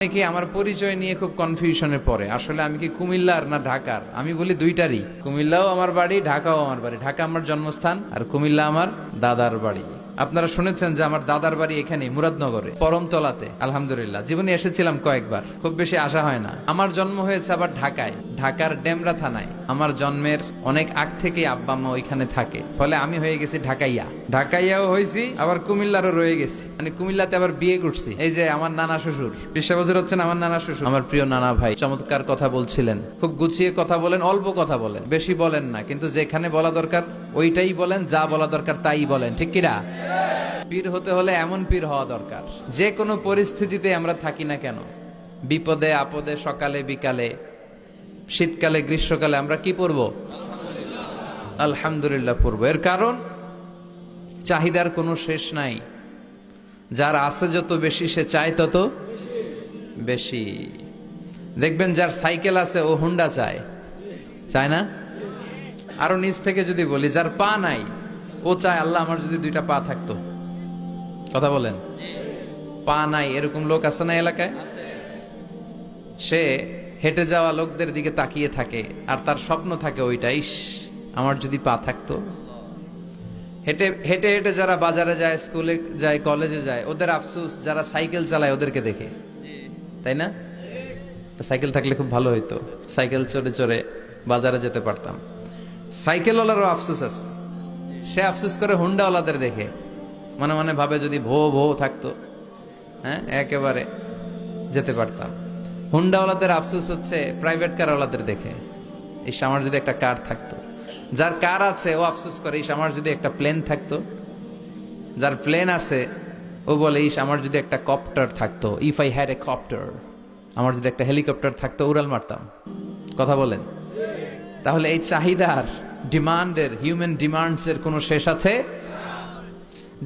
অনেকে আমার পরিচয় নিয়ে খুব কনফিউশনে পড়ে, আসলে আমি কি কুমিল্লার না ঢাকার? আমি বলি দুইটারই। কুমিল্লাও আমার বাড়ি, ঢাকাও আমার বাড়ি। ঢাকা আমার জন্মস্থান আর কুমিল্লা আমার দাদার বাড়ি। আপনারা শুনেছেন যে আমার দাদার বাড়ি এখানে মুরাদনগরে পরমতলাতে। আলহামদুলিল্লাহ, জীবনে এসেছিলাম কয়েকবার, খুব বেশি আসা হয় না। আমার জন্ম হয়েছে আবার ঢাকায়, ঢাকার ডেমরা থানায়। আমার জন্মের অনেক আগ থেকেই আব্বা আম্মা ওইখানে থাকে, ফলে আমি হয়ে গেছি ঢাকাইয়া। ঢাকাইয়াও হয়েছি, আবার কুমিল্লারও রয়ে গেছি, মানে কুমিল্লাতে আবার বিয়ে করছি। এই যে আমার নানা শ্বশুর, 20 বছর হচ্ছেন আমার নানা শ্বশুর। আমার প্রিয় নানা ভাই চমৎকার কথা বলছিলেন, খুব গুছিয়ে কথা বলেন, অল্প কথা বলেন, বেশি বলেন না, কিন্তু যেখানে বলা দরকার ওইটাই বলেন, যা বলা দরকার তাই বলেন, ঠিক কিনা? পীর হতে হলে এমন পীর হওয়া দরকার, যে কোনো পরিস্থিতিতে আমরা থাকি না কেন, বিপদে আপদে, সকালে বিকালে, শীতকালে গ্রীষ্মকালে আমরা কি পড়ব? আলহামদুলিল্লাহ পড়ব। এর কারণ চাহিদার কোনো শেষ নাই। যার আছে যত বেশি, সে চায় তত বেশি। দেখবেন যার সাইকেল আছে ও হুন্ডা চায়, চায় না? আরো নিচ থেকে যদি বলি, যার পা নাই ও চায় আল্লাহ আমার যদি 2টা পা থাকতো। কথা বলেন, পা নাই এরকম লোক আছে না এলাকায়? সে হেঁটে যাওয়া লোকদের দিকে তাকিয়ে থাকে আর তার স্বপ্ন থাকে ওইটা, ইস আমার যদি পা থাকতো। হেঁটে হেঁটে হেঁটে যারা বাজারে যায়, স্কুলে যায়, কলেজে যায়, ওদের আফসোস যারা সাইকেল চালায় ওদেরকে দেখে, তাই না? সাইকেল থাকলে খুব ভালো হইতো, সাইকেল চড়ে চড়ে বাজারে যেতে পারতাম। সাইকেলওয়ালারও আফসোস আছে, সে আফসোস করে হুন্ডাওয়ালাদের দেখে, মনে মনে ভাবে যদি ভো ভো থাকতো, হ্যাঁ একেবারে যেতে পারতাম। হুন্ডাওয়ালাদের আফসোস হচ্ছে প্রাইভেট কারওয়ালাদের দেখে, ইস আমার যদি একটা কার থাকতো। যার কার আছে ও আফসোস করে, ইস আমার যদি একটা প্লেন থাকতো। যার প্লেন আছে ও বলে, ইস আমার যদি একটা কপ্টার থাকতো, if I had a copter, আমার যদি একটা হেলিকপ্টার থাকতো উড়াল মারতাম। কথা বলেন, তাহলে এই চাহিদার, ডিমান্ডের, হিউম্যান ডিমান্ডসের কোনো শেষ আছে?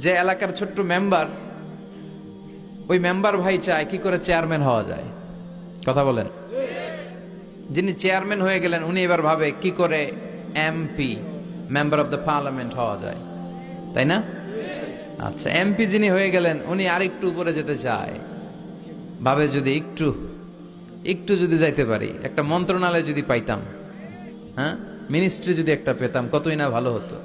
যে এলাকার ছোট্ট মেম্বার, ওই মেম্বার ভাই চায় কি করে চেয়ারম্যান হওয়া যায়। কথা বলেন, যিনি চেয়ারম্যান হয়ে গেলেন উনি এবার ভাবে কি করে MP, member of the parliament হওয়া যায়, তাই না? আচ্ছা, এমপি যিনি হয়ে গেলেন উনি আরেকটু উপরে যেতে চায়, ভাবে যদি একটু একটু যদি যাইতে পারি, একটা মন্ত্রণালয় যদি পাইতাম, হ্যাঁ মিনিস্ট্রি যদি একটা পেতাম, কতই না ভালো হতো।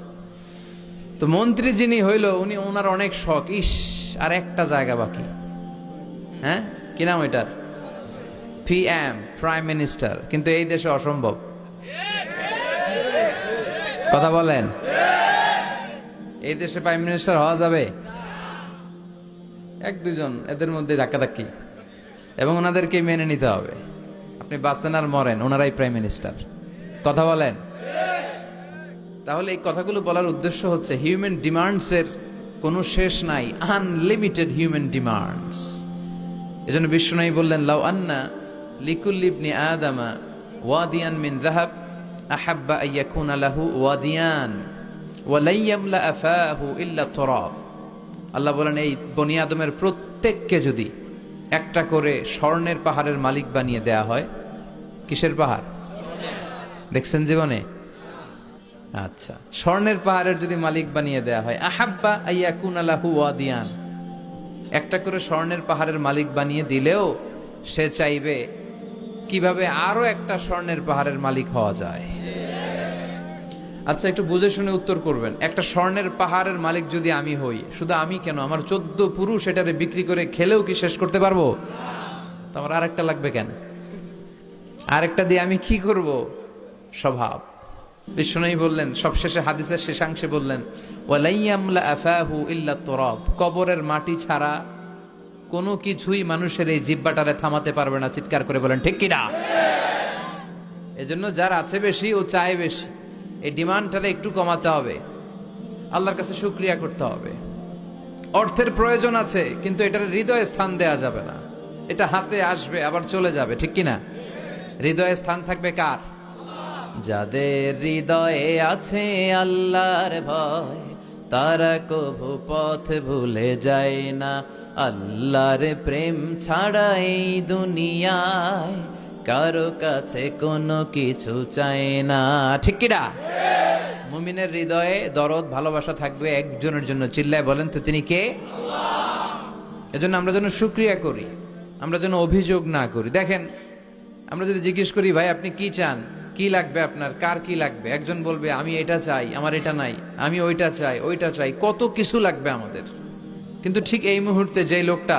তো মন্ত্রী যিনি হইল উনি, ওনার অনেক শখ, ইস আর একটা জায়গা বাকি, হ্যাঁ কি নাম ওইটার? PM, prime minister. কিন্তু এই দেশে অসম্ভব। কথা বলেন, এই দেশে প্রাইম মিনিস্টার হওয়া যাবে? 1-2 জন এদের মধ্যে ধাক্কাধাক্কি, এবং ওনাদেরকে মেনে নিতে হবে। আপনি বাঁচেন আর মরেন, ওনারাই প্রাইম মিনিস্টার। কথা বলেন। তাহলে এই কথাগুলো বলার উদ্দেশ্য হচ্ছে হিউম্যান ডিমান্ডস এর কোনো শেষ নাই, আনলিমিটেড হিউম্যান ডিমান্ডস। এজন্য বিশ্বনবী বললেন, লাউ আন্না লিকুল্লি ইবনি আদামা ওয়াদিয়ান মিন যাহাব আহাব্বা আইয়াকুনা লাহু ওয়াদিয়ান ওয়া লা ইয়ামলা আফাহু ইল্লা তুরাব। আল্লাহ বলেন, এই বনি আদমের প্রত্যেককে যদি একটা করে স্বর্ণের পাহাড়ের মালিক বানিয়ে দেয়া হয়। কিসের পাহাড় দেখছেন জীবনে? আচ্ছা, স্বর্ণের পাহাড়ের যদি মালিক বানিয়ে দেয়া হয়, আহাব্বা আইয়াকুনা লাহু ওয়াদিয়ান, একটা করে স্বর্ণের পাহাড়ের মালিক বানিয়ে দিলেও সে চাইবে কিভাবে আরো একটা স্বর্ণের পাহাড়ের মালিক হওয়া যায়। আচ্ছা, একটু বুঝে শুনে উত্তর করবেন। একটা স্বর্ণের পাহাড়ের মালিক যদি আমি হই, শুধু আমি কেন, আমার 14 পুরুষ এটারে বিক্রি করে খেলেও কি শেষ করতে পারবো? তো আমার আরেকটা লাগবে কেন? আরেকটা দিয়ে আমি কি করব? স্বভাব। বিশ্বনবী বললেন, সবশেষে হাদিসের শেষাংশে বললেন, ওয়ালা ইয়ামলা আফাহু ইল্লা তুরাব, কবরের মাটি ছাড়া কোনো কিছুই মানুষের এই জিহ্বাটারে থামাতে পারবে না। চিৎকার করে বলেন ঠিক কিনা? এজন্য যার আছে বেশি ও চায় বেশি, এই ডিমান্ডটারে একটু কমাতে হবে, আল্লাহর কাছে শুকরিয়া করতে হবে। অর্থের প্রয়োজন আছে, কিন্তু এটার হৃদয়ে স্থান দেয়া যাবে না। এটা হাতে আসবে আবার চলে যাবে, ঠিক কিনা? হৃদয়ে স্থান থাকবে কার? যাদের হৃদয়ে আছে আল্লাহর ভয়, তারা কভু পথ ভুলে যায় না। আল্লাহর প্রেম ছাড়া এই দুনিয়ায় কারো কাছে কোনো কিছু চায় না, ঠিক কিনা? মুমিনের হৃদয়ে দরদ, ভালোবাসা থাকবে একজনের জন্য। চিল্লায় বলেন তো তিনি কে? আল্লাহ। এজন্য আমরা যেন শুকরিয়া করি, আমরা যেন অভিযোগ না করি। দেখেন, আমরা যদি জিজ্ঞেস করি ভাই আপনি কি চান, কি লাগবে আপনার, কার কি লাগবে, একজন বলবে আমি এটা চাই, আমার এটা নাই, আমি ওইটা চাই, ওইটা চাই, কত কিছু লাগবে আমাদের। কিন্তু ঠিক এই মুহূর্তে যে লোকটা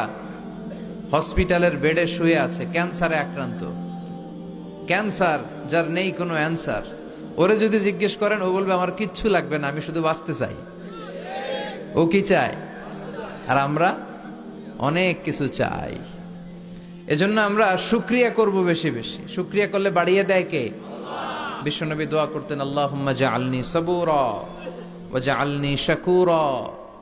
হসপিটালের বেডে শুয়ে আছে, ক্যান্সারে আক্রান্ত, ক্যান্সার যার নেই কোনো অ্যান্সার, ওরে যদি জিজ্ঞেস করেন ও বলবে আমার কিচ্ছু লাগবে না, আমি শুধু বাঁচতে চাই। ও কি চায়? আর আমরা অনেক কিছু চাই। এজন্য আমরা শুকরিয়া করব বেশি বেশি। শুকরিয়া করলে বাড়িয়ে দেয় কে? বিশ্বনবী দোয়া করতেন, আল্লাহুম্মা জাআলনি সাবুরা ওয়া জাআলনি শাকুরা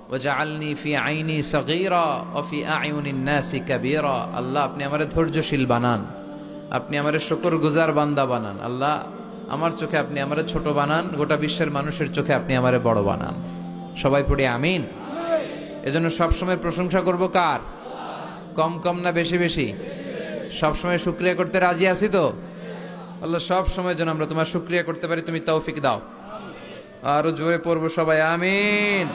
ওয়া জাআলনি ফি আইনি সাগীরা ওয়া ফি আ'য়ুনিন নাসি কাবীরা। আল্লাহ আপনি আমারে ধৈর্যশীল বানান, আপনি আমারে শুকরগুজার বান্দা বানান। আল্লাহ আমার চোখে আপনি আমারে ছোট বানান, গোটা বিশ্বের মানুষের চোখে আপনি আমারে বড় বানান। সবাই পড়ি আমিন। এজন্য সবসময় প্রশংসা করব কার? কম কম না বেশি বেশি? সবসময় শুকরিয়া করতে রাজি আছি তো? আল্লাহ সব সময় যেন আমরা তোমার শুকরিয়া করতে পারি, তুমি তৌফিক দাও। আরো জোরে পড়বো সবাই আমিন।